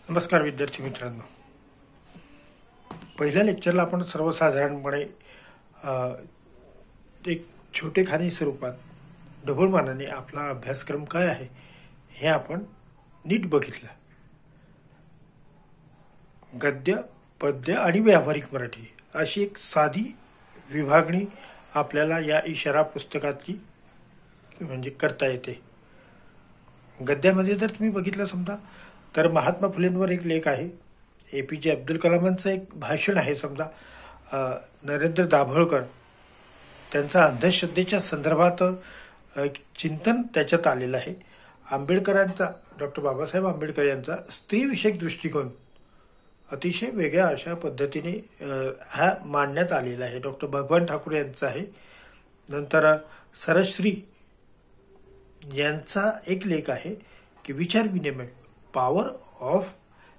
नमस्कार विद्यार्थी मित्रांनो. पहिल्या लेक्चरला आपण सर्वसाधारणपणे एक छोटेखानी स्वरूपात ढोबळमानाने आपला अभ्यासक्रम काय आहे हे आपण नीट बघितलं. गद्य, पद्य आणि व्यावहारिक मराठी अशी एक साधी विभागणी आपल्याला या इशारा पुस्तकातली म्हणजे करता येते. गद्यामध्ये जर तुम्ही बघितलं समजा तर महात्मा फुलेंवर एक लेख आहे, APJ अब्दुल कलामांचं एक भाषण आहे, समजा नरेंद्र दाभोळकर त्यांचा अंधश्रद्धेच्या संदर्भात चिंतन त्याच्यात आलेलं आहे. आंबेडकरांचा, डॉक्टर बाबासाहेब आंबेडकर यांचा स्त्रीविषयक दृष्टिकोन अतिशय वेगळ्या अशा पद्धतीने हा मांडण्यात आलेला आहे. डॉक्टर भगवान ठाकूर यांचा आहे. नंतर सरश्री यांचा एक लेख आहे की विचार विनिमय, पॉवर ऑफ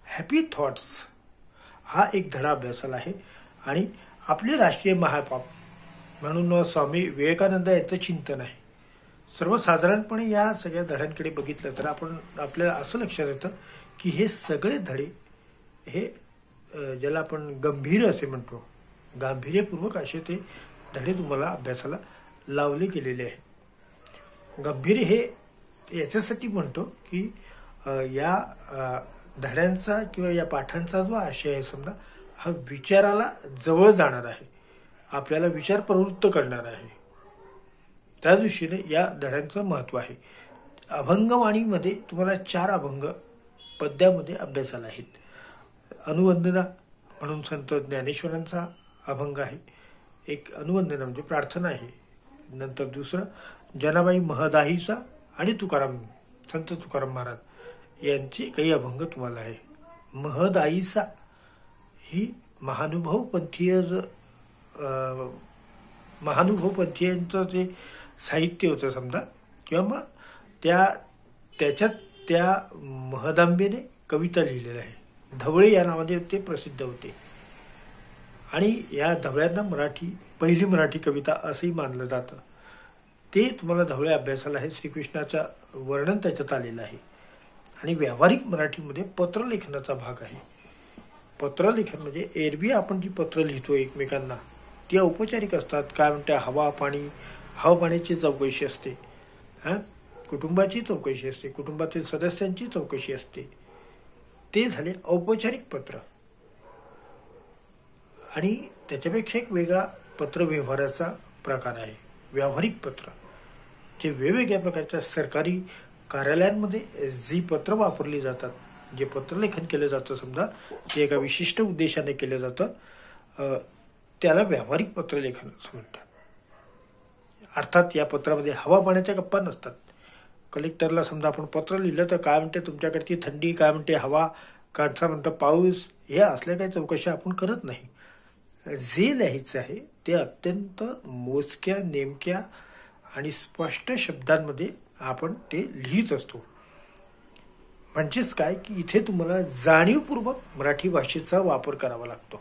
हॅपी थॉट्स, हा एक धडा अभ्यासाला आहे. आणि आपले राष्ट्रीय महापाप म्हणून स्वामी विवेकानंद यांचं चिंतन आहे. सर्वसाधारणपणे या सगळ्या धड्यांकडे बघितलं तर आपल्याला असं लक्षात येतं की हे सगळे धडे हे ज्याला आपण गंभीर असे म्हणतो, गांभीर्यपूर्वक असे ते धडे तुम्हाला अभ्यासाला लावले गेलेले आहे. गंभीर हे याच्यासाठी म्हणतो की या धड्यांचा किंवा या पाठांचा जो आशय आहे समजा हा विचाराला जवळ जाणार आहे, आपल्याला विचार प्रवृत्त करणार आहे. त्या दृष्टीने या धड्यांचं महत्त्व आहे. अभंगवाणीमध्ये तुम्हाला 4 अभंग पद्यामध्ये अभ्यासाला आहेत. अनुवंदना म्हणून संत ज्ञानेश्वरांचा अभंग आहे, एक अनुवंदना म्हणजे प्रार्थना आहे. नंतर दुसरं जनाबाई महदाहीचा आणि तुकाराम, संत तुकाराम महाराज यांचे काही अभंग तुम्हाला आहे. महदाईचा ही महानुभव पंथीयांचं जे साहित्य होतं समजा, किंवा मग त्याच्यात त्या महदांबेने कविता लिहिलेल्या आहे. धवळे या नावाने ते प्रसिद्ध होते आणि या धवळ्यांना पहिली मराठी कविता असंही मानलं जातं. ते तुम्हाला धवळे अभ्यासाला आहे. श्रीकृष्णाचं वर्णन त्याच्यात आलेलं आहे. आणि व्यावहारिक मराठीमध्ये पत्रलेखनाचा भाग आहे. पत्रलेखन म्हणजे एरवी आपण जी पत्र लिहितो एकमेकांना ती औपचारिक असतात. काय म्हणते, हवा पाण्याची चौकशी असते, कुटुंबाची चौकशी असते, कुटुंबातील सदस्यांची चौकशी असते. ते झाले औपचारिक पत्र. आणि त्याच्यापेक्षा एक वेगळा पत्रव्यवहाराचा प्रकार आहे व्यावहारिक पत्र, जे वेगवेगळ्या प्रकारच्या सरकारी कार्यालयांमध्ये जी पत्र वापरली जातात, जे पत्रलेखन केलं जातं समजा, ते एका विशिष्ट उद्देशाने केलं जातं, त्याला व्यावहारिक पत्रलेखन असं म्हणतात. अर्थात या पत्रामध्ये हवा पाण्याच्या गप्पा नसतात. कलेक्टरला समजा आपण पत्र लिहिलं तर काय म्हणते तुमच्याकडची थंडी, काय म्हणते हवा, काढसा म्हणतं पाऊस, हे असल्या काही चौकशा आपण करत नाही. जे लिहायचं आहे ते अत्यंत मोजक्या, नेमक्या आणि स्पष्ट शब्दांमध्ये आपण ते लिहित असतो. म्हणजेच काय की इथे तुम्हाला जाणीवपूर्वक मराठी भाषेचा वापर करावा लागतो.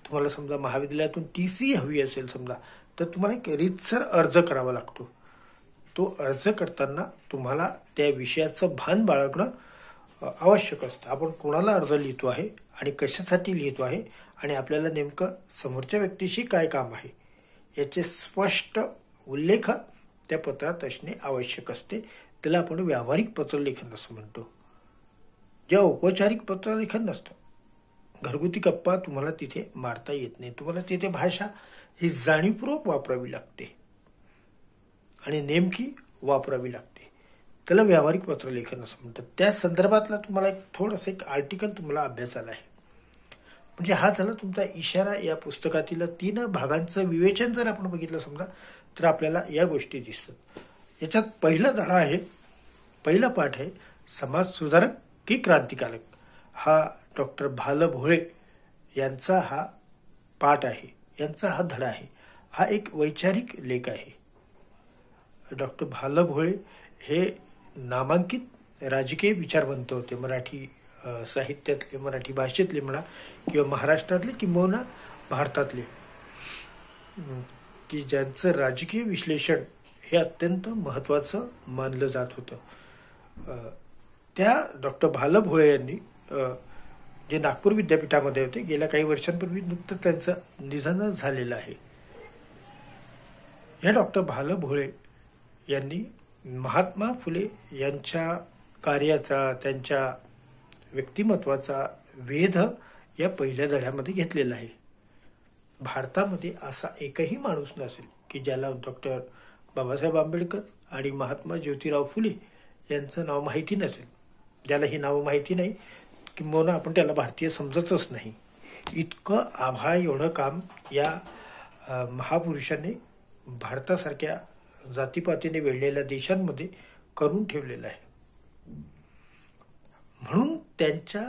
तुम्हाला समजा महाविद्यालयातून TC हवी असेल समजा, तर तुम्हाला एक रीतसर अर्ज करावा लागतो. तो अर्ज करताना तुम्हाला त्या विषयाचं भान बाळगणं आवश्यक असतं. आपण कोणाला अर्ज लिहितो आहे आणि कशासाठी लिहितो आहे आणि आपल्याला नेमकं समोरच्या व्यक्तीशी काय काम आहे याचे स्पष्ट उल्लेख त्या पत्रात असणे आवश्यक असते. त्याला आपण व्यावहारिक पत्रलेखन असं म्हणतो. जे औपचारिक पत्रलेखन नसतं, घरगुती गप्पा तुम्हाला तिथे मारता येत नाही. तुम्हाला तिथे भाषा ही जाणीवपूर्वक वापरावी लागते आणि नेमकी वापरावी लागते. त्याला व्यावहारिक पत्रलेखन असं म्हणतात. त्या संदर्भातला तुम्हाला थोडंसं एक आर्टिकल तुम्हाला अभ्यासाला आहे. म्हणजे हा झाला तुमचा इशारा या पुस्तकातील 3 भागांचं विवेचन जर आपण बघितलं समजा तर आपल्याला या गोष्टी दिसतात. याच्यात पहिला धडा आहे, पहिला पाठ आहे समाज सुधारक की क्रांतिकारक. हा डॉक्टर भाल भोळे यांचा हा पाठ आहे, यांचा हा धडा आहे. हा एक वैचारिक लेख आहे. डॉक्टर भाल भोळे हे नामांकित राजकीय विचारवंत होते. मराठी साहित्यातले, मराठी भाषेतले म्हणा किंवा महाराष्ट्रातले किंबहुना भारतातले, की ज्यांचं राजकीय विश्लेषण हे अत्यंत महत्त्वाचं मानलं जात होतं. त्या डॉक्टर भाल भोळे यांनी जे नागपूर विद्यापीठामध्ये होते, गेल्या काही वर्षांपूर्वी नुकतंच त्यांचं निधन झालेलं आहे. या डॉक्टर भाल भोळे यांनी महात्मा फुले यांच्या कार्याचा, त्यांच्या व्यक्तिमत्वाचा वेध या पहिल्या धड्यामध्ये घेतलेला आहे. भारतामध्ये असा एकही माणूस नसेल की ज्याला डॉक्टर बाबासाहेब आंबेडकर आणि महात्मा ज्योतिराव फुले यांचं नाव माहिती नसेल. ज्याला ही नावं माहिती नाही, किंबहुना आपण त्याला भारतीय समजतच नाही. इतकं आभाळ एवढं काम या महापुरुषांनी भारतासारख्या जातीपातीने वेढलेल्या देशांमध्ये करून ठेवलेलं आहे. म्हणून त्यांच्या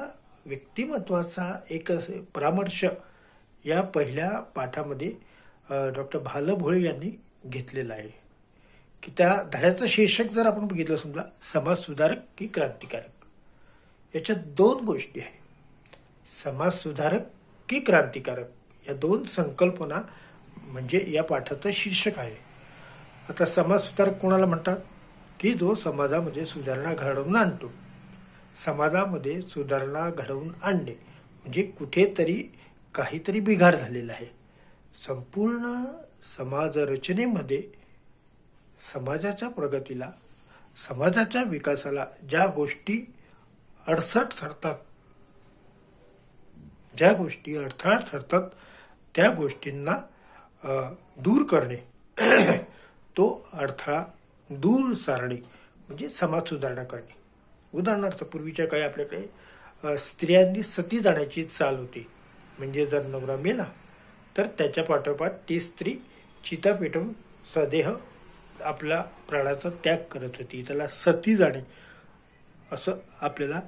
व्यक्तिमत्वाचा एक परामर्श या पहिल्या पाठामध्ये डॉक्टर भाल भोळे यांनी घेतलेला आहे. की त्या धड्याचं शीर्षक जर आपण बघितलं, समजा समाज सुधारक की क्रांतिकारक, याच्यात दोन गोष्टी आहे. समाज सुधारक की क्रांतिकारक या दोन संकल्पना म्हणजे या पाठाचं शीर्षक आहे. आता समाज सुधारक कोणाला म्हणतात? की जो समाजामध्ये सुधारणा घडवून आणतो. समाजामध्ये सुधारणा घडवून आणणे म्हणजे कुठेतरी काहीतरी बिघाड झालेला आहे. संपूर्ण समाज रचनेमध्ये समाजाच्या प्रगतीला, समाजाच्या विकासाला ज्या गोष्टी अडसर ठरतात, ज्या गोष्टी अडथळा ठरतात, त्या गोष्टींना दूर करणे, तो अडथळा दूर सारणे म्हणजे समाज सुधारणा करणे. उदाहरणार्थ, पूर्वीच्या काळी आपल्याकडे स्त्रियांनी सती जाण्याची चाल होती. म्हणजे जर नवरा मेला तर त्याच्या पाठोपाठ ती स्त्री चिता पेटवून सदेह आपला प्राणाचा त्याग करत होती. त्याला सती जाणे असं आपल्याला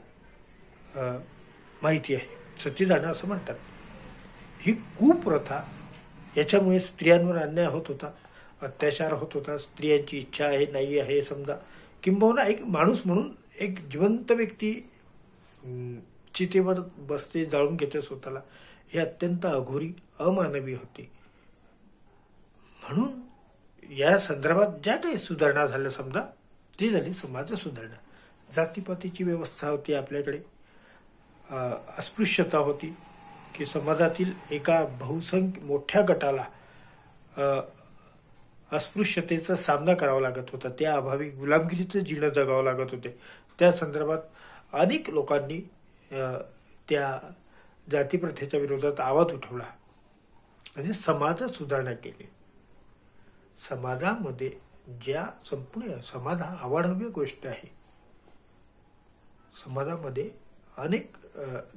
माहिती आहे. सती जाणं असं म्हणतात. ही कुप्रथा, याच्यामुळे स्त्रियांवर अन्याय होत होता, अत्याचार होत होता. स्त्रियांची इच्छा आहे नाही आहे समजा, किंबहुना एक माणूस म्हणून एक जिवंत व्यक्ती चितेवर बसते, जाळून घेते स्वतःला, हे अत्यंत अघोरी, अमानवी होते. म्हणून या संदर्भात ज्या काही सुधारणा झाल्या समजा, ती झाली समाज सुधारणा. जातीपातीची व्यवस्था होती आपल्याकडे, अस्पृश्यता होती की समाजातील एका बहुसंख्य मोठ्या गटाला अस्पृश्यतेचा सामना करावा लागत होता. त्या अभावी गुलामगिरीचं जीवन जगावं लागत होते. त्या संदर्भात अनेक लोकांनी त्या जातीप्रथेच्या विरोधात आवाज उठवला, म्हणजे समाज सुधारणा केली. समाजामध्ये ज्या संपूर्ण समाज हा आवाढव्य गोष्ट आहे. समाजामध्ये अनेक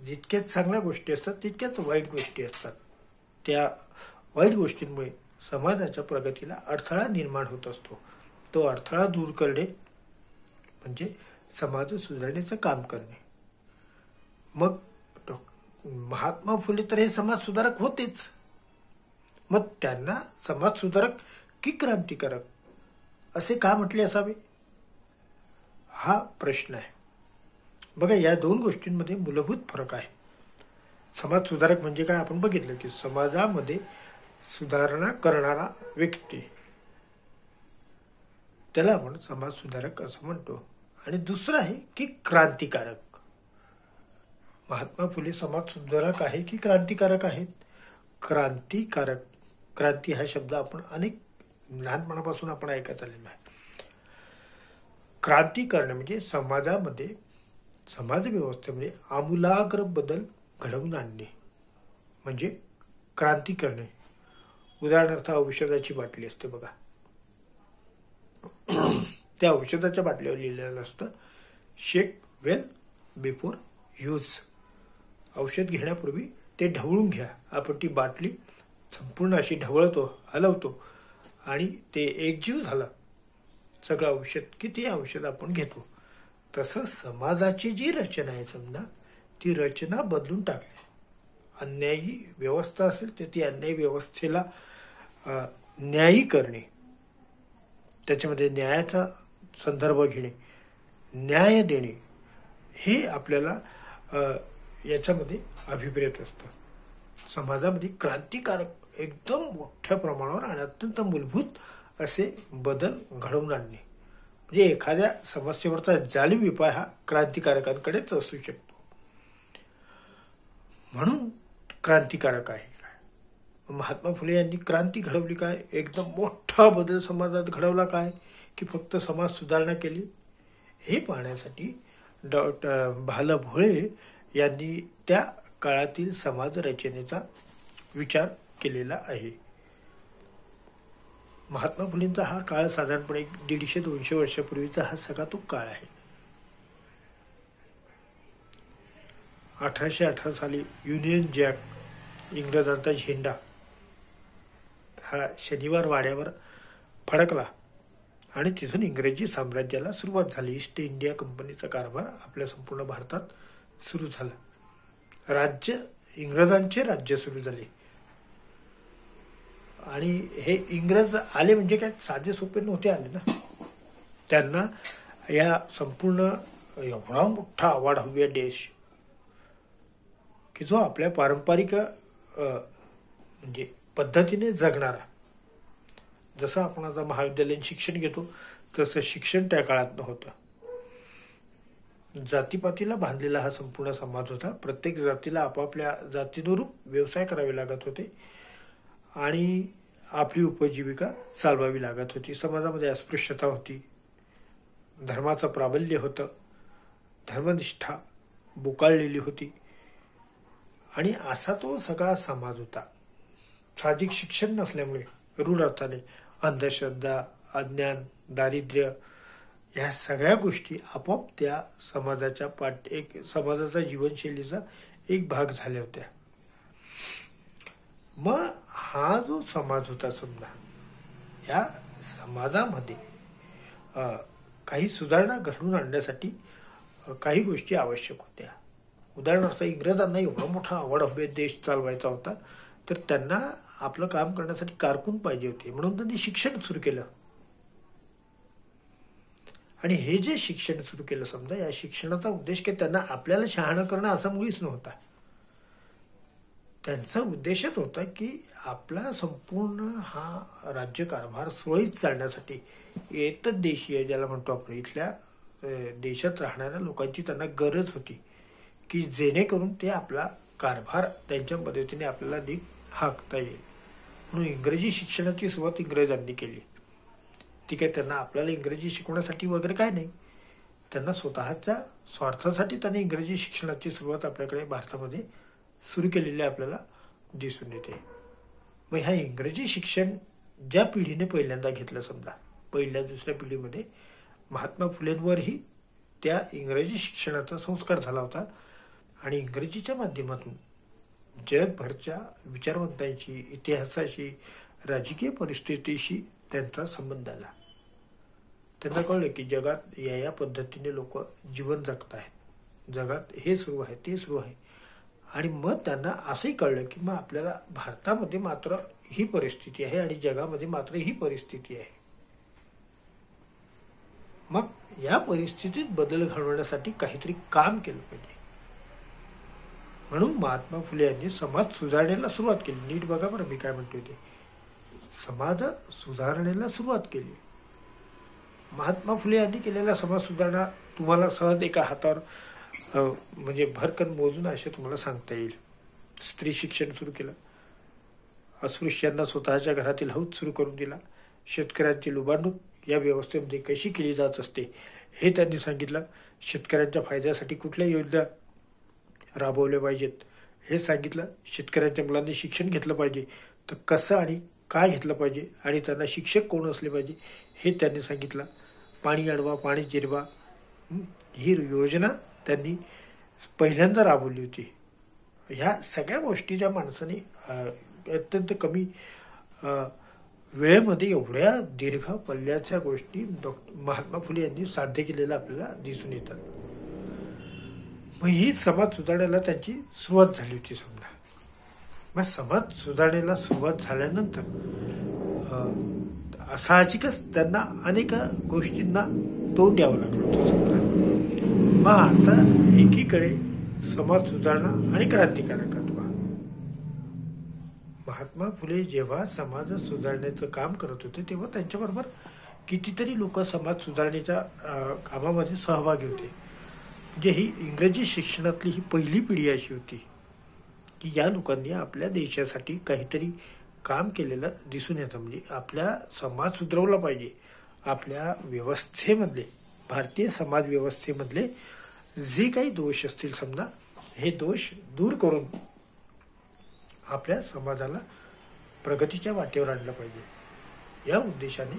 जितक्याच चांगल्या गोष्टी असतात तितक्याच वाईट गोष्टी असतात. त्या वाईट गोष्टींमुळे समाजाच्या प्रगतीला अडथळा निर्माण होत असतो. तो अडथळा दूर करणे म्हणजे समाज सुधारण्याचं काम करणे. मग महात्मा फुले तर हे समाज सुधारक होतेच. मग त्यांना समाज सुधारक की क्रांतिकारक असे का म्हटले असावे, हा प्रश्न आहे. बघा, या दोन गोष्टींमध्ये मूलभूत फरक आहे. समाज सुधारक म्हणजे काय आपण बघितलं की समाजामध्ये सुधारणा करणारा व्यक्ती, त्याला आपण समाज सुधारक असं म्हणतो. आणि दुसरं आहे की क्रांतिकारक. महात्मा फुले समाज सुधारक आहे की क्रांतिकारक आहेत? क्रांतिकारक, क्रांती हा शब्द आपण अनेक लहानपणापासून आपण ऐकत आलेलो आहे. क्रांती करणे म्हणजे समाजामध्ये, समाज व्यवस्थेमध्ये आमूलाग्र बदल घडवून आणणे म्हणजे क्रांती करणे. उदाहरणार्थ, औषधाची बाटली असते बघा, त्या औषधाच्या बाटलीवर लिहिलेलं असतं शेक वेल बिफोर यूज. औषध घेण्यापूर्वी ते ढवळून घ्या. आपण ती बाटली संपूर्ण अशी ढवळतो, हलवतो आणि ते एकजीव झालं सगळं औषध की ते औषध आपण घेतो. तसं समाजाची जी रचना आहे समजा, ती रचना बदलून टाकली. अन्यायी व्यवस्था असेल तर ती अन्यायी व्यवस्थेला न्यायी करणे, त्याच्यामध्ये न्यायाचा संदर्भ घेणे, न्याय देणे, हे आपल्याला याच्यामध्ये अभिप्रेत असतं. समाजामध्ये क्रांतिकारक एकदम मोठ्या प्रमाणावर आणि अत्यंत मूलभूत असे बदल घडवून आणणे. म्हणजे एखाद्या समस्येवरचा जालिम उपाय हा क्रांतिकारकांकडेच असू शकतो. म्हणून क्रांतिकारक आहे काय? महात्मा फुले यांनी क्रांती घडवली काय? एकदम मोठा बदल समाजात घडवला काय की फक्त समाज सुधारणा केली? हे पाहण्यासाठी भाल भोळे यांनी त्या काळातील समाज रचनेचा विचार केलेला आहे. महात्मा फुलेंचा हा काळ साधारणपणे 150-200 वर्षापूर्वीचा हा सगळा तो काळ आहे. 1818 साली युनियन जॅक, इंग्रजांचा झेंडा, हा शनिवार वाड्यावर फडकला आणि तिथून इंग्रजी साम्राज्याला सुरुवात झाली. ईस्ट इंडिया कंपनीचा कारभार आपल्या संपूर्ण भारतात सुरू झाला. इंग्रजांचे राज्य सुरू झाले. आणि हे इंग्रज आले म्हणजे काय साधे सोपे नव्हते आले ना. त्यांना या संपूर्ण एवढा मोठा आवाढव्य देश की जो आपल्या पारंपरिक म्हणजे पद्धतीने जगणारा, जसं आपण आता महाविद्यालयीन शिक्षण घेतो तसं शिक्षण त्या काळात नव्हतं. जातीपातीला बांधलेला हा संपूर्ण समाज होता. प्रत्येक जातीला आपापल्या जातीनुरूप व्यवसाय करावे लागत होते आणि आपली उपजीविका चालवावी लागत होती. समाजामध्ये अस्पृश्यता होती, धर्माचं प्राबल्य होतं, धर्मनिष्ठा बोकाळलेली होती आणि असा तो सगळा समाज होता. साधिक शिक्षण नसल्यामुळे रूढ अर्थाने अंधश्रद्धा, अज्ञान, दारिद्र्य ह्या सगळ्या गोष्टी आपोआप त्या समाजाचा जीवनशैलीचा एक भाग झाल्या होत्या. मग हा जो समाज होता समजा, या समाजामध्ये काही सुधारणा घडवून आणण्यासाठी काही गोष्टी आवश्यक होत्या. उदाहरणार्थ इंग्रजांना एवढा मोठा अवाढव्य देश चालवायचा होता तर त्यांना आपलं काम करण्यासाठी कारकून पाहिजे होते. म्हणून त्यांनी शिक्षण सुरू केलं. आणि हे जे शिक्षण सुरू केलं समजा, या शिक्षणाचा उद्देश काय त्यांना आपल्याला शहाणं करणं असा मुळीच नव्हता. त्यांचा उद्देशच होता की आपला संपूर्ण हा राज्यकारभार सुरळीत चालण्यासाठी एतद्देशीय ज्याला म्हणतो आपण, इथल्या देशात राहणाऱ्या लोकांची त्यांना गरज होती की जेणेकरून ते आपला कारभार त्यांच्या पद्धतीने आपल्याला नीट हाकता येईल. म्हणून इंग्रजी शिक्षणाची सुरुवात इंग्रजांनी केली. ती काय त्यांना आपल्याला इंग्रजी शिकवण्यासाठी वगैरे काय नाही, त्यांना स्वतःच्या स्वार्थासाठी त्यांनी इंग्रजी शिक्षणाची सुरुवात आपल्याकडे भारतामध्ये सुरू केलेली आपल्याला दिसून येते. मग ह्या इंग्रजी शिक्षण ज्या पिढीने पहिल्यांदा घेतलं समजा, पहिल्या दुसऱ्या पिढीमध्ये महात्मा फुलेंवरही त्या इंग्रजी शिक्षणाचा संस्कार झाला होता आणि इंग्रजीच्या माध्यमातून जगभरच्या विचारवंतांशी, इतिहासाशी, राजकीय परिस्थितीशी त्यांचा संबंध आला. त्यांना कळलं की जगात या पद्धतीने लोक जीवन जगत आहेत, जगात हे सुरू आहे ते सुरू आहे. आणि मग त्यांना असंही कळलं की मग आपल्याला भारतामध्ये मात्र ही परिस्थिती आहे आणि जगामध्ये मात्र ही परिस्थिती आहे. मग या परिस्थितीत बदल घडवण्यासाठी काहीतरी काम केलं पाहिजे. म्हणून महात्मा फुले यांनी समाज सुधारणेला सुरुवात केली. नीट बघा बरं मी काय म्हणतोय ते, समाज सुधारणेला सुरुवात केली. महात्मा फुले यांनी केलेला समाज सुधारणा तुम्हाला सहज एका हातावर म्हणजे भरकन मोजून असे तुम्हाला सांगता येईल. स्त्री शिक्षण सुरू केलं, अस्पृश्यांना स्वतःच्या घरातील हौद सुरू करून दिला, शेतकऱ्यांची लुबाडणूक या व्यवस्थेमध्ये कशी केली जात असते हे त्यांनी सांगितलं, शेतकऱ्यांच्या फायद्यासाठी कुठल्या योजना राबवल्या पाहिजेत हे सांगितलं, शेतकऱ्यांच्या मुलांनी शिक्षण घेतलं पाहिजे तर कसं आणि काय घेतलं पाहिजे आणि त्यांना शिक्षक कोण असले पाहिजे हे त्यांनी सांगितलं, पाणी अडवा पाणी जिरवा ही योजना त्यांनी पहिल्यांदा राबवली होती. ह्या सगळ्या गोष्टी ज्या माणसाने अत्यंत कमी वेळेमध्ये एवढ्या दीर्घ पल्ल्याच्या गोष्टी महात्मा फुले यांनी साध्य केलेल्या आपल्याला दिसून येतात. मग ही समाज सुधारण्याला त्यांची सुरुवात झाली होती समजा. मग समाज सुधारणेला सुरुवात झाल्यानंतर साहजिकच त्यांना अनेक गोष्टींना तोंड द्यावं लागलं होतं समजा. मग आता एकीकडे समाज सुधारणा आणि क्रांतिकारकत्व. महात्मा फुले जेव्हा समाज सुधारण्याचं काम करत होते तेव्हा त्यांच्याबरोबर कितीतरी लोक समाज सुधारणेच्या कामामध्ये सहभागी होते. म्हणजे ही इंग्रजी शिक्षणातली ही पहिली पिढी अशी होती की या लोकांनी आपल्या देशासाठी काहीतरी काम केलेलं दिसून येतं. म्हणजे आपल्या समाज सुधारवला पाहिजे. आपल्या व्यवस्थेमधले, भारतीय समाज व्यवस्थेमधले जे काही दोष असतील समजा, हे दोष दूर करून आपल्या समाजाला प्रगतीच्या वाटेवर आणलं पाहिजे. या उद्देशाने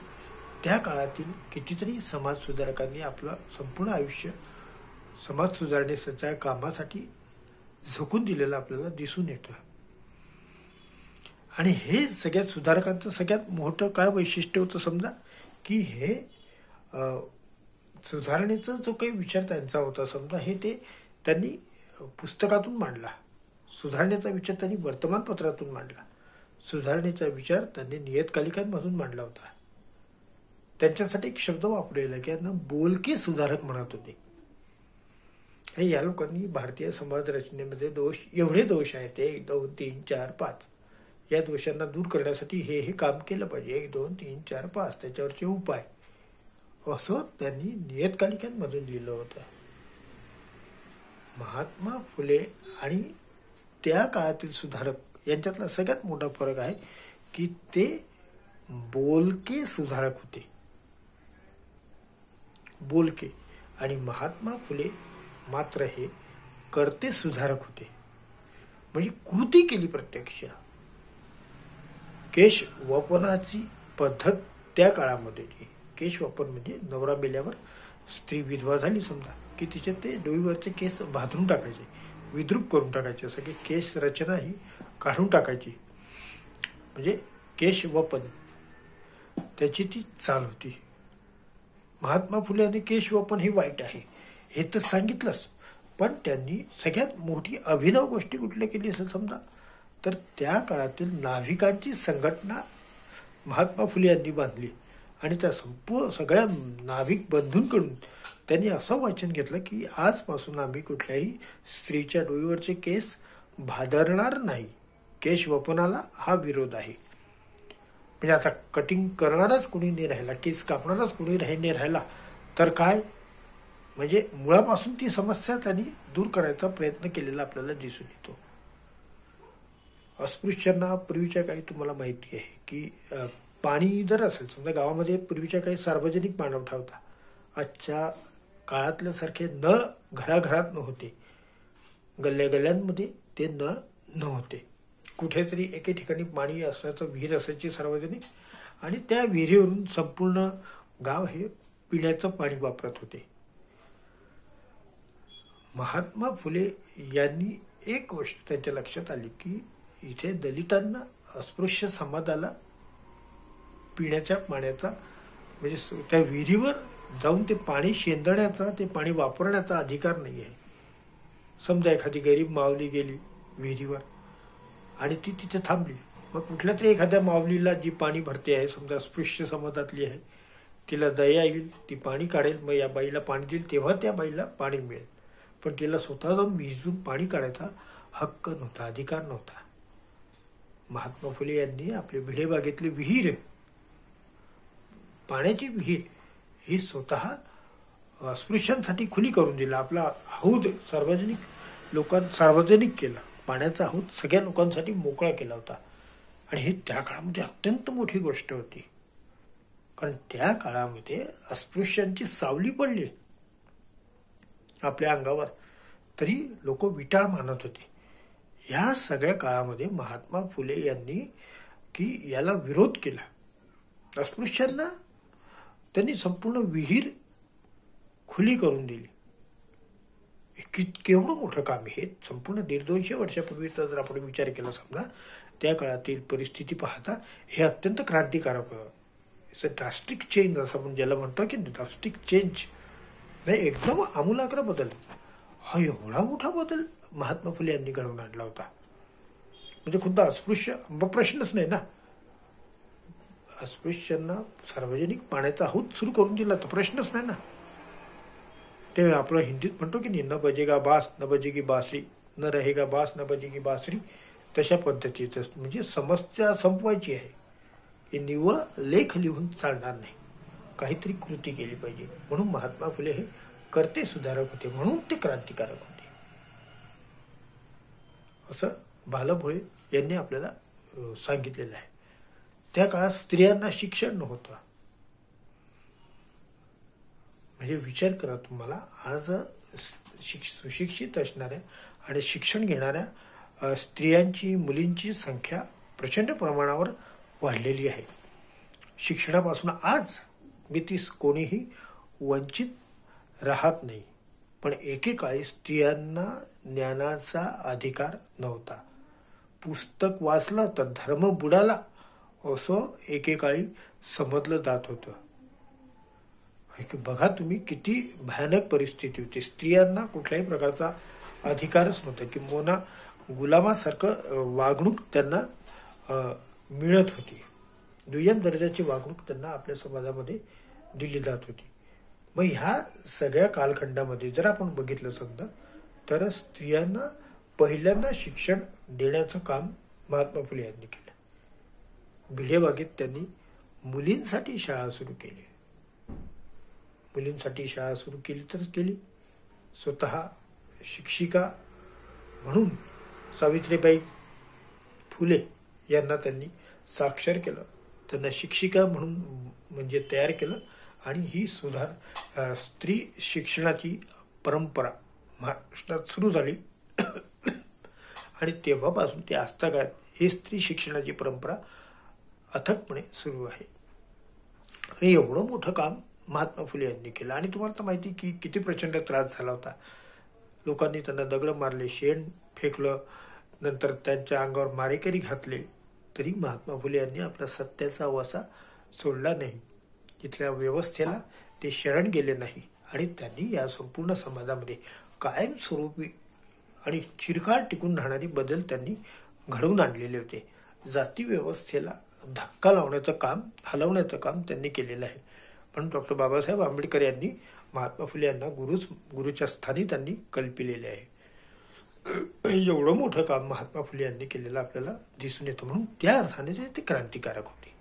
त्या काळातील कितीतरी समाज सुधारकांनी आपलं संपूर्ण आयुष्य समाज सुधारणेच्या कामासाठी झोकून दिलेलं आपल्याला दिसून येतं. आणि हे सगळ्यात सुधारकांचं सगळ्यात मोठं काय वैशिष्ट्य होतं समजा, की हे सुधारणेचा जो काही विचार त्यांचा होता समजा, हे ते त्यांनी पुस्तकातून मांडला. सुधारणेचा विचार त्यांनी वर्तमानपत्रातून मांडला. सुधारणेचा विचार त्यांनी नियतकालिकांमधून मांडला होता. त्यांच्यासाठी एक शब्द वापरलेला की यांना बोलके सुधारक म्हणत होते. हे या लोकांनी भारतीय समाज रचनेमध्ये दोष, एवढे दोष आहेत 1, 2, 3, 4, 5, या दोषांना दूर करण्यासाठी हे काम केलं पाहिजे. 1, 2, 3, 4, 5 त्याच्यावरचे उपाय, असं त्यांनी नियतकालिकांमधून लिहिलं होतं. महात्मा फुले आणि त्या काळातील सुधारक यांच्यातला सगळ्यात मोठा फरक आहे की ते बोलके सुधारक होते. बोलके. आणि महात्मा फुले मात्र हे करते सुधारक होते. म्हणजे कृती केली प्रत्यक्ष. केश वपनाची पद्धत त्या काळामध्ये, केश वपन म्हणजे नवरा मेल्यावर स्त्री विधवा झाली समजा की तिचे ते डोईवरचे केस भादरून टाकायचे, विद्रूप करून टाकायचे, सगळे केस रचना ही काढून टाकायची. म्हणजे केश वपन त्याची ती चाल होती. महात्मा फुले यांनी केश वपन हे वाईट आहे हे तर सांगितलंच, पण त्यांनी सगळ्यात मोठी अभिनव गोष्टी कुठल्या केली असेल समजा, तर त्या काळातील नाभिकांची संघटना महात्मा फुले यांनी बांधली. आणि त्या सगळ्या नाभिक बंधूंकडून त्यांनी असं वचन घेतलं की आजपासून आम्ही कुठल्याही स्त्रीच्या डोईवरचे केस भादरणार नाही. केश वपनाला हा विरोध आहे. म्हणजे आता कटिंग करणारच कोणी नाही राहिला, केस कापणारच कोणी नाही राहिला, तर काय म्हणजे मुळापासून ती समस्या त्यांनी दूर करायचा प्रयत्न केलेला आपल्याला दिसून येतो. अस्पृश्यांना पूर्वीच्या काही तुम्हाला माहिती आहे की पाणी जर असेल समजा गावामध्ये, पूर्वीच्या काही सार्वजनिक पाणवठा होता. आजच्या काळातल्यासारखे नळ घराघरात नव्हते, गल्ल्या गल्ल्यांमध्ये ते नळ नव्हते. कुठेतरी एके ठिकाणी पाणी असायचं, विहीर असायची सार्वजनिक, आणि त्या विहिरीवरून संपूर्ण गाव हे पिण्याचं पाणी वापरत होते. महात्मा फुले यांनी एक गोष्ट त्यांच्या लक्षात आली की इथे दलितांना, अस्पृश्य समाजाला पिण्याच्या पाण्याचा म्हणजे त्या विहिरीवर जाऊन ते पाणी शेंदण्याचा, ते पाणी वापरण्याचा अधिकार नाही आहे. समजा एखादी गरीब माऊली गेली विहिरीवर आणि ती तिथे थांबली, मग कुठल्या तरी एखाद्या माऊलीला जी पाणी भरते आहे समजा अस्पृश्य समाजातली आहे, तिला दया येईल, ती पाणी काढेल, मग या बाईला पाणी देईल, तेव्हा त्या बाईला पाणी मिळेल. पण तिला स्वतः जाऊन विहिरीतून पाणी काढायचा हक्क नव्हता, अधिकार नव्हता. महात्मा फुले यांनी आपली भिडेबागेतली विहीर, पाण्याची विहीर ही स्वतः अस्पृश्यांसाठी खुली करून दिला. आपला हौद सार्वजनिक केला, पाण्याचा हौद सगळ्या लोकांसाठी मोकळा केला होता. आणि हे त्या काळामध्ये अत्यंत मोठी गोष्ट होती, कारण त्या काळामध्ये अस्पृश्यांची सावली पडली आपल्या अंगावर तरी लोक विटाळ मानत होते. या सगळ्या काळामध्ये महात्मा फुले यांनी की याला विरोध केला. अस्पृश्यांना त्यांनी संपूर्ण विहीर खुली करून दिली. केवढं मोठं काम हे, संपूर्ण 150-200 वर्षापूर्वीचा जर आपण विचार केला समजा, त्या काळातील परिस्थिती पाहता हे अत्यंत क्रांतिकारक होतं. इट्स अ ड्रास्टिक चेंज असं आपण ज्याला म्हणतो की ड्रास्टिक चेंज, नाही एकदम आमूलाग्र बदल. हा एवढा मोठा बदल महात्मा फुले यांनी घडवून आणला होता. म्हणजे खुद्द अस्पृश्य प्रश्नच नाही ना, अस्पृश्यांना सार्वजनिक पाण्याचा हौद सुरू करून दिला तर प्रश्नच नाही ना. ते आपलं हिंदीत म्हणतो की न बजेगा बास न बजेगी बासरी, न रहेगा बास न बजेगी बासरी, तशा पद्धतीचं म्हणजे समस्या संपवायची आहे. हे निव्वळ लेख लिहून चालणार नाही. काहीतरी कृती केली पाहिजे. म्हणून महात्मा फुले हे कर्ते सुधारक होते, म्हणून ते क्रांतिकारक होते असं बालभोळे यांनी आपल्याला सांगितलेलं आहे. त्या काळात स्त्रियांना शिक्षण नव्हतं. म्हणजे विचार करा तुम्हाला, आज सुशिक्षित असणाऱ्या आणि शिक्षण घेणाऱ्या स्त्रियांची, मुलींची संख्या प्रचंड प्रमाणावर वाढलेली आहे. शिक्षणापासून आज मी ती कोणीही वंचित राहत नाही. पण एकेकाळी स्त्रियांना ज्ञानाचा अधिकार नव्हता. पुस्तक वाचलं तर धर्म बुडाला असं एकेकाळी समजलं जात होतं. बघा तुम्ही किती भयानक परिस्थिती होती. स्त्रियांना कुठल्याही प्रकारचा अधिकारच नव्हता, की मोना गुलामासारखं वागणूक त्यांना मिळत होती. दुय्यम दर्जाची वागणूक त्यांना आपल्या समाजामध्ये दिली जात होती. मग ह्या सगळ्या कालखंडामध्ये जर आपण बघितलं समजा, तर स्त्रियांना पहिल्यांदा शिक्षण देण्याचं काम महात्मा फुले यांनी केलं. भिडेबागेत त्यांनी मुलींसाठी शाळा सुरू केली. मुलींसाठी शाळा सुरू केली तर केली. स्वतः शिक्षिका म्हणून सावित्रीबाई फुले यांना त्यांनी साक्षर केलं, त्यांना शिक्षिका म्हणून म्हणजे तयार केलं. आणि ही स्त्री शिक्षणाची परंपरा महाराष्ट्रात सुरू झाली. आणि तेव्हापासून ते आजतागायत ही स्त्री शिक्षणाची परंपरा अथकपणे सुरू आहे. हे एवढं मोठं काम महात्मा फुले यांनी केलं. आणि तुम्हाला तर माहिती की किती प्रचंड त्रास झाला होता. लोकांनी त्यांना दगड मारले, शेण फेकलं, नंतर त्यांच्या अंगावर मारेकरी घातले, तरी महात्मा फुले यांनी आपला सत्याचा वसा सोडला नाही. इथल्या व्यवस्थेला ते शरण गेले नाही. आणि त्यांनी या संपूर्ण समाजामध्ये कायमस्वरूपी आणि चिरकाळ टिकून राहणारी बदल त्यांनी घडवून आणलेले होते. जाती व्यवस्थेला धक्का लावण्याचं काम, हलवण्याचं काम त्यांनी केलेलं आहे. पण डॉक्टर बाबासाहेब आंबेडकर यांनी महात्मा फुले यांना गुरुच्या स्थानी त्यांनी कल्पिलेले आहे. एवढं मोठं काम महात्मा फुले यांनी केलेलं आपल्याला दिसून येतं. म्हणून त्या अर्थाने ते क्रांतिकारक होते.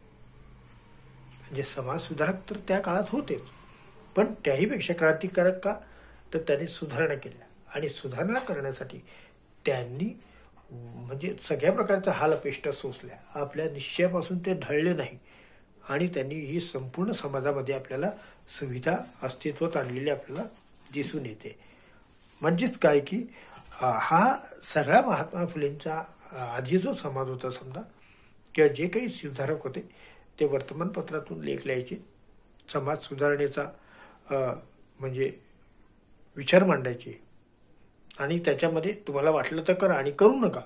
म्हणजे समाज सुधारक तर त्या काळात होतेच, पण त्याहीपेक्षा क्रांतिकारक का, तर त्यांनी सुधारणा केल्या. आणि सुधारणा करण्यासाठी त्यांनी म्हणजे सगळ्या प्रकारच्या हाल अपेष्टा सोसल्या. आपल्या निश्चयापासून ते ढळले नाही. आणि त्यांनी ही संपूर्ण समाजामध्ये आपल्याला सुविधा अस्तित्वात आणलेली आपल्याला दिसून येते. म्हणजेच काय की हा सगळ्या महात्मा फुलेंचा आधी जो समाज होता समजा, किंवा जे काही सुधारक होते ते वर्तमानपत्रातून लेख लिहायचे, समाज सुधारणेचा म्हणजे विचार मांडायचे. आणि त्याच्यामध्ये तुम्हाला वाटलं तर करा आणि करू नका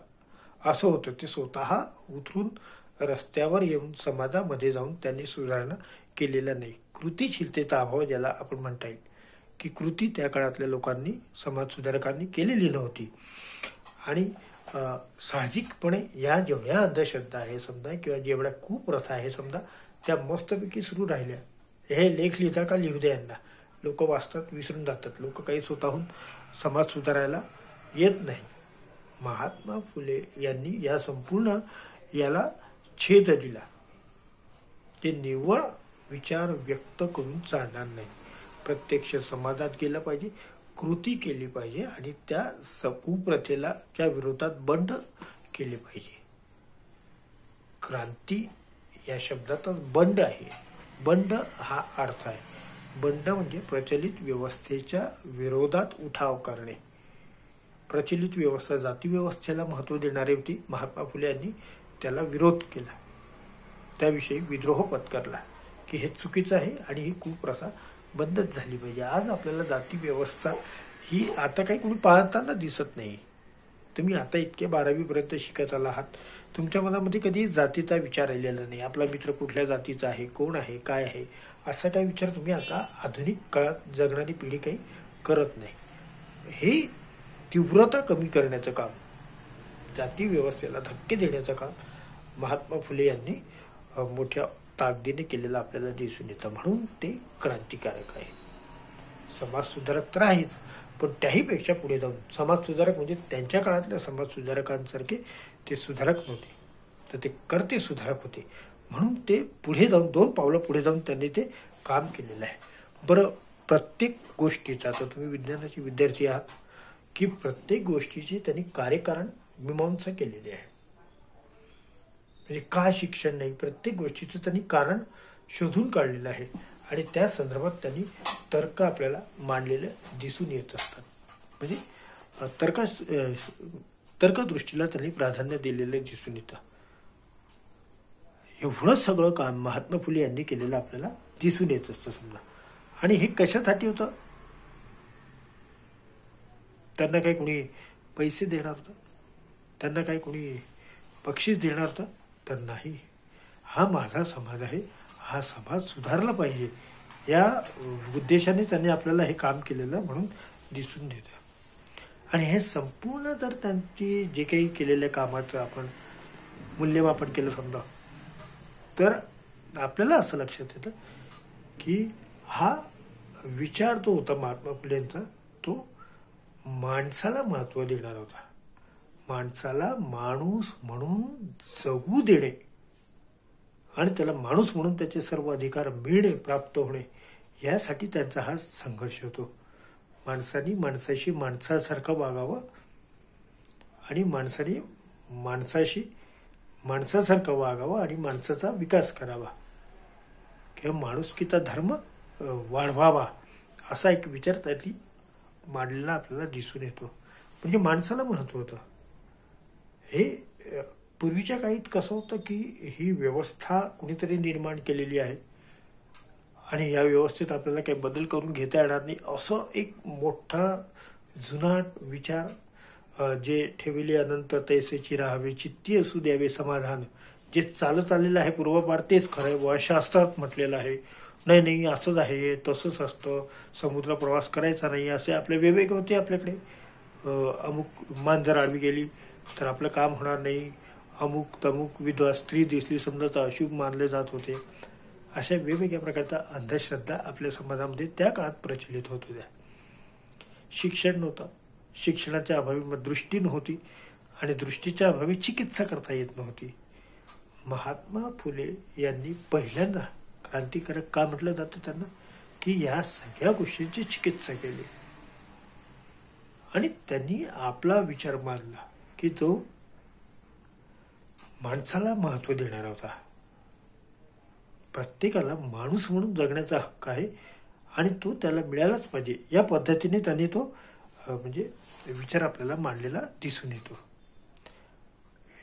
असं होतं. ते स्वतः उतरून रस्त्यावर येऊन समाजामध्ये जाऊन त्यांनी सुधारणा केलेला नाही. कृतीशीलतेचा अभाव ज्याला आपण म्हणता येईल, की कृती त्या काळातल्या लोकांनी, समाज सुधारकांनी केलेली नव्हती. आणि साहजिकपणे या जेवढ्या अंधश्रद्धा आहे समजा, किंवा जेवढ्या कुप्रथा आहे समजा, त्या मस्तपैकी सुरू राहिल्या. हे लेख लिहिता का लिहू द्या यांना, लोक वाचतात, विसरून जातात. लोक काही स्वतःहून समाज सुधारायला येत नाही. महात्मा फुले यांनी या संपूर्ण याला छेद दिला. ते निव्वळ विचार व्यक्त करून चालणार नाही. प्रत्यक्ष समाजात गेलं पाहिजे, कृती केली पाहिजे आणि त्या कुप्रथेला च्या विरोधात बंड केले पाहिजे. क्रांती या शब्दातच बंड आहे. बंड हा अर्थ आहे. बंड म्हणजे प्रचलित व्यवस्थेच्या विरोधात उठाव करणे. प्रचलित व्यवस्था जाती व्यवस्थेला महत्त्व देणारी होती. महात्मा फुले यांनी त्याला विरोध केला, त्याविषयी विद्रोह पत्करला की हे चुकीचं आहे आणि ही कुप्रथा बंदच झाली पाहिजे. आज आपल्याला जाती व्यवस्था ही आता काही कोणी पाहताना दिसत नाही. तुम्ही आता इतके 12वीपर्यंत शिकत आला आहात, तुमच्या मनामध्ये कधी जातीचा विचार आलेला नाही. आपला मित्र कुठल्या जातीचा आहे, कोण आहे, काय आहे, असा काही विचार तुम्ही आता आधुनिक काळात जगणारी पिढी काही करत नाही. हे तीव्रता कमी करण्याचं काम, जाती व्यवस्थेला धक्के देण्याचं काम महात्मा फुले यांनी मोठ्या ताकदीने केलेलं आपल्याला दिसून येतं. म्हणून ते क्रांतिकारक आहे. समाज सुधारक तर आहेच, पण त्याहीपेक्षा पुढे जाऊन समाज सुधारक म्हणजे त्यांच्या काळातल्या समाज सुधारकांसारखे ते सुधारक नव्हते, तर ते कर्ते सुधारक होते. म्हणून ते पुढे जाऊन 2 पावलं पुढे जाऊन त्यांनी ते काम केलेलं आहे. बरं, प्रत्येक गोष्टीचा, आता तुम्ही विज्ञानाचे विद्यार्थी आहात, की प्रत्येक गोष्टीची त्यांनी कार्यकारण मीमांसा केलेली आहे. म्हणजे का शिक्षण नाही, प्रत्येक गोष्टीचं त्यांनी कारण शोधून काढलेलं आहे आणि त्या संदर्भात त्यांनी तर्क आपल्याला मांडलेले दिसून येत असतात. म्हणजे तर्कदृष्टीला त्यांनी प्राधान्य दिलेलं दिसून येतं. एवढं सगळं काम महात्मा फुले यांनी केलेलं आपल्याला दिसून येत असतं समजा. आणि हे कशासाठी होतं? त्यांना काही कोणी पैसे देणार होतं? त्यांना काही कोणी बक्षीस देणार होतं? तर नाही. हा माझा समाज आहे, हा समाज सुधारला पाहिजे या उद्देशाने त्यांनी आपल्याला हे काम केलेलं म्हणून दिसून येतं. आणि हे संपूर्ण जर त्यांची जे काही केलेल्या कामाचं आपण मूल्यमापन केलं समजा, तर आपल्याला असं लक्षात येतं की हा विचार जो होता महात्मा फुलेंचा, तो माणसाला महत्त्व देणारा होता. माणसाला माणूस म्हणून जगू देणे आणि त्याला माणूस म्हणून त्याचे सर्व अधिकार मिळणे, प्राप्त होणे, यासाठी त्यांचा हा संघर्ष होतो. माणसाने माणसाशी माणसासारखं वागावं आणि माणसाने माणसाशी माणसासारखं वागावं आणि माणसाचा विकास करावा किंवा माणुसकीचा धर्म वाढवावा, असा एक विचार त्यांनी मांडलेला आपल्याला दिसून येतो. म्हणजे माणसाला महत्त्व होतं. हे पूर्वीच्या काळात कसं होतं की ही व्यवस्था कुणीतरी निर्माण केलेली आहे आणि या व्यवस्थेत आपल्याला काही बदल करून घेता येणार नाही, असं एक मोठा जुना विचार जे ठेवले अनंत तैसेची राहावे, चित्ती असू द्यावे समाधान, जे चालत आलेलं आहे पूर्वपार तेच खरं आहे. व शास्त्रात म्हटलेलं आहे, नाही नाही असंच आहे, तसंच असतं, समुद्र प्रवास करायचा नाही, असे आपले विवेक होते आपल्याकडे. अमुक मान जर आडवी गेली तर आपलं काम होणार नाही, अमुक तमुक विधवा स्त्री दिसली समजा तर अशुभ मानले जात होते. अशा वेगवेगळ्या प्रकारच्या अंधश्रद्धा आपल्या समाजामध्ये त्या काळात प्रचलित होत होत्या. शिक्षण नव्हतं, शिक्षणाच्या अभावी दृष्टी नव्हती आणि दृष्टीच्या अभावी चिकित्सा करता येत नव्हती. महात्मा फुले यांनी पहिल्यांदा क्रांतिकारक का म्हटलं जातं त्यांना, की या सगळ्या गोष्टींची चिकित्सा केली आणि त्यांनी आपला विचार मांडला की जो माणसाला महत्त्व देणारा होता. प्रत्येकाला माणूस म्हणून जगण्याचा हक्क आहे आणि तो त्याला मिळालाच पाहिजे, या पद्धतीने त्यांनी तो म्हणजे विचार आपल्याला मांडलेला दिसून येतो.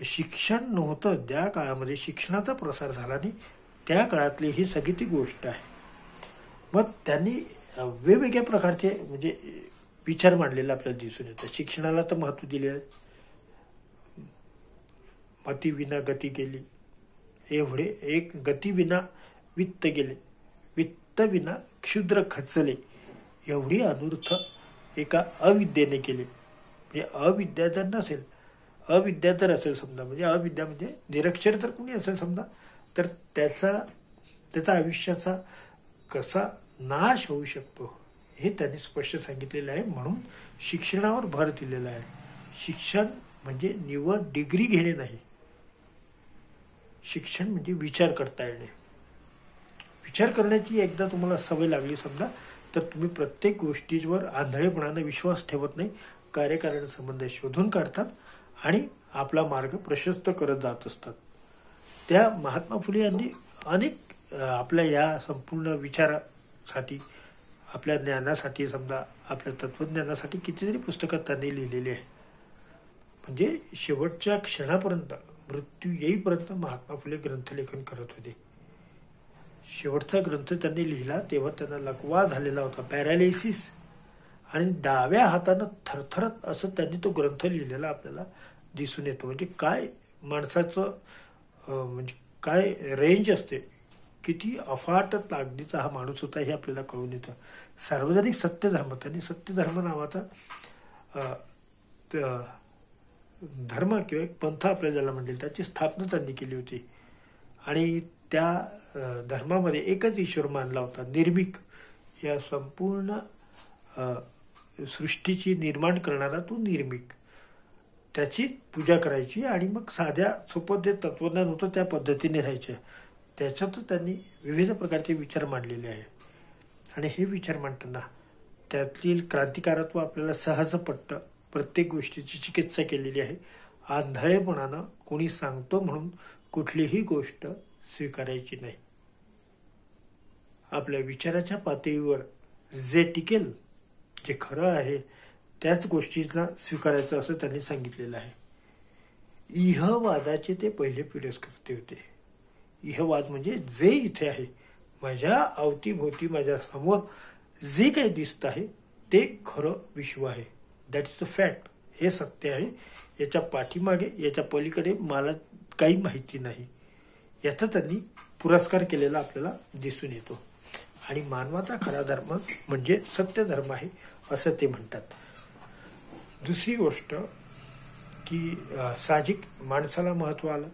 शिक्षण नव्हतं त्या काळामध्ये, शिक्षणाचा प्रसार झाला नाही, त्या काळातली ही सगळी ती गोष्ट आहे. मग त्यांनी वेगवेगळ्या प्रकारचे म्हणजे विचार मांडलेला आपल्याला दिसून येतं. शिक्षणाला तर महत्त्व दिले आहे. मती विना गती गेली, एवढे एक गती विना वित्त गेले, वित्त विना क्षुद्र खचले, एवढी अनर्थ एका अविद्येने केले. म्हणजे अविद्या जर नसेल, अविद्या जर असेल समजा, म्हणजे अविद्या म्हणजे निरक्षर जर कोणी असेल समजा, तर त्याचा आयुष्याचा कसा नाश होऊ शकतो हे त्यांनी स्पष्ट सांगितलेलं आहे. म्हणून शिक्षणावर भर दिलेला आहे. शिक्षण म्हणजे निव्वळ डिग्री घेणे नाही, शिक्षण म्हणजे विचार करता येणे. विचार करण्याची एकदा तुम्हाला सवय लागली समजा, तर तुम्ही प्रत्येक गोष्टीवर आंधळेपणाने विश्वास ठेवत नाही, कार्यकारण संबंध शोधून काढतात आणि आपला मार्ग प्रशस्त करत जात असतात. त्या महात्मा फुले यांनी अनेक आपल्या या संपूर्ण विचारासाठी, आपल्या ज्ञानासाठी समजा, आपल्या तत्वज्ञानासाठी कितीतरी पुस्तकात त्यांनी लिहिलेली आहे. म्हणजे शेवटच्या क्षणापर्यंत, मृत्यू येईपर्यंत महात्मा फुले ग्रंथलेखन करत होते. शेवटचा ग्रंथ त्यांनी लिहिला तेव्हा त्यांना लकवा झालेला होता, पॅरालिसिस, आणि डाव्या हातानं थरथरत असं त्यांनी तो ग्रंथ लिहिलेला आपल्याला दिसून येतो. म्हणजे काय माणसाचं म्हणजे काय रेंज असते, किती अफाट ताकदीचा हा माणूस होता हे आपल्याला कळून येतं. सार्वजनिक सत्यधर्म, त्यांनी सत्यधर्म नावाचा धर्म किंवा एक पंथ आपल्या ज्याला म्हणेल त्याची स्थापना त्यांनी केली होती आणि त्या धर्मामध्ये एकच ईश्वर मानला होता, निर्मिक. या संपूर्ण सृष्टीची निर्माण करणारा तो निर्मिक, त्याची पूजा करायची आणि मग साध्या सोपं जे तत्वज्ञान होतं त्या पद्धतीने राहायचं. त्याच्यात त्यांनी विविध प्रकारचे विचार मांडलेले आहे. आणि हे विचार मांडताना त्यातील क्रांतिकारत्व आपल्याला सहज पटतं. प्रत्येक गोष्टीची चिकित्सा केलेली आहे. आंधळेपणानं कोणी सांगतो म्हणून कुठलीही गोष्ट स्वीकारायची नाही. आपल्या विचाराच्या पातळीवर जे टिकेल, जे खरं आहे, त्याच गोष्टीला स्वीकारायचं असं त्यांनी सांगितलेलं आहे. इहवादाचे ते पहिले पुरस्कर्ते होते. इहवाद म्हणजे जे इथे आहे, माझ्या अवतीभोवती, माझ्या समोर जे काही दिसत आहे ते खरं विश्व आहे. That is the fact. हे सत्य आहे. याच्या पाठीमागे, याच्या पलीकडे मला काही माहिती नाही. याचा त्यांनी पुरस्कार केलेला आपल्याला दिसून येतो. आणि मानवाचा खरा धर्म म्हणजे सत्य धर्म आहे असं ते म्हणतात. दुसरी गोष्ट की साहजिक माणसाला महत्त्व आलं,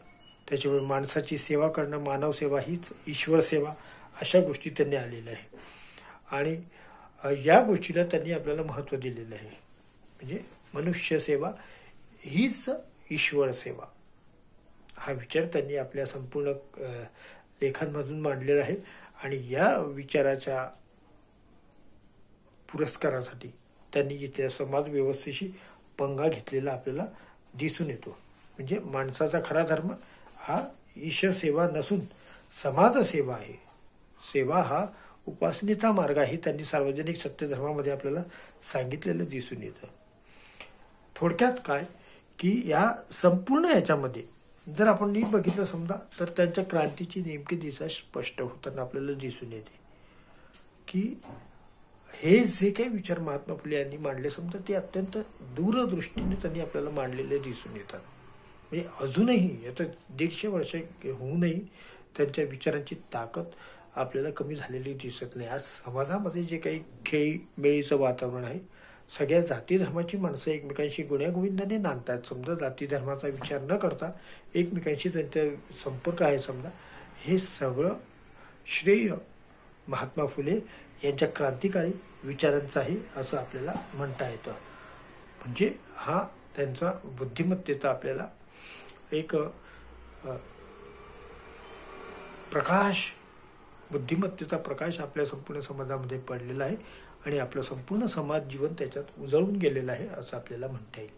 त्याच्यामुळे माणसाची सेवा करणं, मानव सेवा हीच ईश्वर सेवा, अशा गोष्टी त्यांनी आलेल्या आहे. आणि या गोष्टीला त्यांनी आपल्याला महत्त्व दिलेलं आहे. म्हणजे मनुष्य सेवा हीच ईश्वर सेवा, हा विचार त्यांनी आपल्या संपूर्ण लेखांमधून मांडलेला आहे. आणि या विचाराच्या पुरस्कारासाठी त्यांनी इथे समाज व्यवस्थेशी पंगा घेतलेला आपल्याला दिसून येतो. म्हणजे माणसाचा खरा धर्म हा ईश्वर सेवा नसून समाजसेवा आहे. सेवा हा उपासनेचा मार्ग आहे. त्यांनी सार्वजनिक सत्य धर्मामध्ये आपल्याला सांगितलेलं दिसून येतं. थोडक्यात काय की या संपूर्ण याच्यामध्ये जर आपण नीट बघितलं समजा, तर त्यांच्या क्रांतीची नेमकी दिशा स्पष्ट होताना आपल्याला दिसून येते. की हे जे काही विचार महात्मा फुले यांनी मांडले समजा, ते अत्यंत दूरदृष्टीने त्यांनी आपल्याला मांडलेले दिसून येतात. म्हणजे अजूनही आता 150 वर्ष होऊनही त्यांच्या विचारांची ताकद आपल्याला कमी झालेली दिसत नाही. आज समाजामध्ये जे काही खेळीमेळीचं वातावरण आहे, सगळ्या जाती धर्माची माणसं एकमेकांशी गुण्यागोविंदाने नांदतात. समजा जाती धर्माचा विचार न करता एकमेकांशी त्यांचा संपर्क आहे समजा, हे सगळं श्रेय महात्मा फुले यांच्या क्रांतिकारी विचारांचं आहे असं आपल्याला म्हणता येतं. म्हणजे हा त्यांचा बुद्धिमत्तेचा आपल्याला एक प्रकाश, बुद्धिमत्तेचा प्रकाश आपल्या संपूर्ण समाजामध्ये पडलेला आहे. आणि आपलं संपूर्ण समाज जीवन त्याच्यात उजळून गेलेलं आहे असं आपल्याला म्हणता येईल.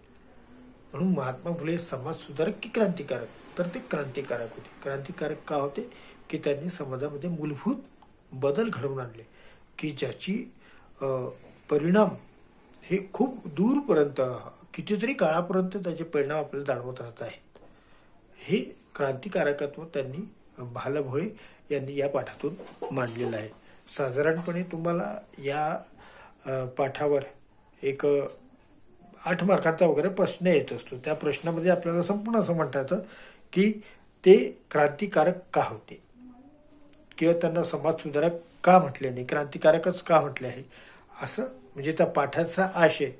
म्हणून महात्मा फुले समाज सुधारक की क्रांतिकारक, तर ते क्रांतिकारक होते. क्रांतिकारक का होते की त्यांनी समाजामध्ये मूलभूत बदल घडवून आणले की ज्याची परिणाम हे खूप दूरपर्यंत, कितीतरी काळापर्यंत त्याचे परिणाम आपल्याला जाणवत राहत आहेत. हे क्रांतिकारकत्व त्यांनी भालभोळे यांनी या पाठातून मांडलेलं आहे. साधारणपणे तुम्हाला या पाठावर एक 8 मार्कांचा वगैरे प्रश्न येत असतो. त्या प्रश्नामध्ये आपल्याला संपूर्ण असं म्हणता येतं की ते क्रांतिकारक का होते, किंवा त्यांना समाज सुधारक का म्हटले नाही, क्रांतिकारकच का म्हटले आहे, असं म्हणजे त्या पाठाचा आशय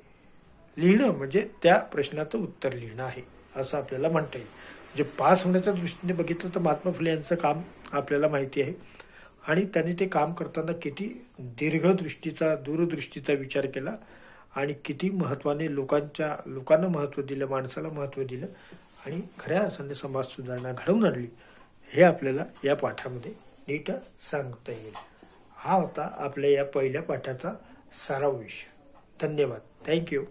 लिहिणं म्हणजे त्या प्रश्नाचं उत्तर लिहिणं आहे असं आपल्याला म्हणता येईल. म्हणजे पास होण्याच्या दृष्टीने बघितलं तर महात्मा फुले यांचं काम आपल्याला माहिती आहे. आणि त्यांनी ते काम करताना किती दूरदृष्टीचा विचार केला आणि किती महत्त्वाने लोकांना महत्त्व दिलं, माणसाला महत्त्व दिलं आणि खऱ्या अर्थाने समाज सुधारणा घडवून आणली, हे आपल्याला या पाठामध्ये नीट सांगता येईल. हा होता आपल्या या पहिल्या पाठाचा सराव विषय. धन्यवाद. थँक्यू.